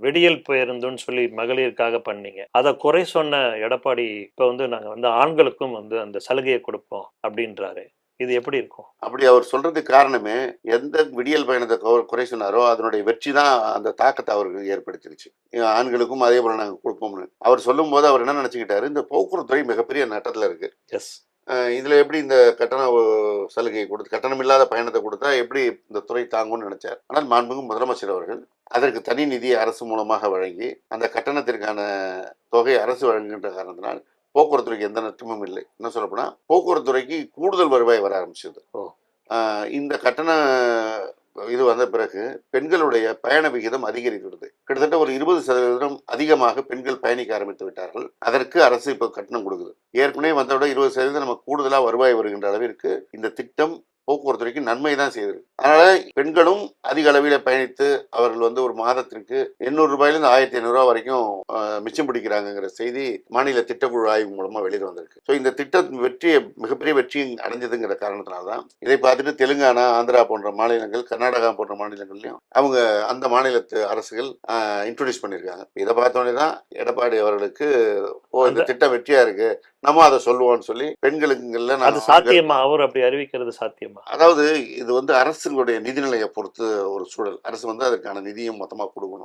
விடியல் பேருந்துன்னு சொல்லி மகளிருக்காக பண்ணீங்க. அத குறை சொன்ன எடப்பாடி இப்ப வந்து நாங்க வந்து ஆண்களுக்கும் வந்து அந்த சலுகையை கொடுப்போம் அப்படின்றாரு. இது எப்படி இருக்கும்? அப்படி அவர் சொல்றதுக்கு காரணமே, எந்த விடியல் பயணத்த குறை சொன்னாரோ, அதனுடைய வெற்றி தான் அந்த தாக்கத்த அவருக்கு ஏற்படுத்திருச்சு. ஆண்களுக்கும் அதே போல நாங்க குடுப்போம்னு. அவர் சொல்லும்போது அவர் என்ன நெனச்சுக்கிட்டாரு, இந்த போக்குவரத்து துறை மிகப்பெரிய நட்டத்துல இருக்கு. எஸ். இதுல எப்படி இந்த கட்டண சலுகை குடுத்து கட்டணமில்லாத பயணத்த குடுத்தா எப்படி இந்த துறை தாங்கும்னு நெனச்சார். ஆனால் மாண்புமிகு முதலமைச்சர் அவர்கள் அதற்கு தனி நிதியை அரசு மூலமாக வழங்கி, அந்த கட்டணத்திற்கான தொகை அரசு வழங்குகின்ற காரணத்தினால் போக்குவரத்து துறைக்கு எந்த நஷ்டமும் இல்லை. இன்னும் சொல்லப்போனா, போக்குவரத்து துறைக்கு கூடுதல் வருவாய் வர ஆரம்பிச்சது. ஓ! இந்த கட்டண இது வந்த பிறகு பெண்களுடைய பயண விகிதம் அதிகரிக்கிறது. கிட்டத்தட்ட ஒரு 20% அதிகமாக பெண்கள் பயணிக்க ஆரம்பித்து விட்டார்கள். அதற்கு அரசு இப்ப கட்டணம் கொடுக்குது. ஏற்கனவே வந்ததை விட 20% நமக்கு கூடுதலா வருவாய் வருகின்ற அளவிற்கு இந்த திட்டம் போக்குவரத்து துறைக்கு நன்மை தான் செய்யுது. அதனால பெண்களும் அதிக அளவில பயணித்து அவர்கள் வந்து ஒரு மாதத்திற்கு ரூ. 800 ரூ. 1500 வரைக்கும் மிச்சம் பிடிக்கிறாங்கிற செய்தி மாநில திட்டக்குழு ஆய்வு மூலமா வெளியில வந்திருக்கு. ஸோ இந்த திட்டம் மிகப்பெரிய வெற்றி அடைஞ்சதுங்கிற காரணத்தினால தான் இதை பார்த்துட்டு தெலுங்கானா, ஆந்திரா போன்ற மாநிலங்கள், கர்நாடகா போன்ற மாநிலங்கள்லயும் அவங்க அந்த மாநிலத்து அரசுகள் இன்ட்ரோடியூஸ் பண்ணியிருக்காங்க. இதை பார்த்தோன்னே தான் எடப்பாடி அவர்களுக்கு இந்த திட்டம் வெற்றியா இருக்கு, நம்ம அதை சொல்லுவோம்னு சொல்லி பெண்களுக்குள்ள அது சாத்தியமா? அவர் அப்படி அறிவிக்கிறது சாத்தியமா? அதாவது இது வந்து அரசுடைய நிதிநிலையை பொறுத்து ஒரு சூழல். அரசு வந்து அதற்கான நிதியும் மொத்தமா கொடுக்கணும்.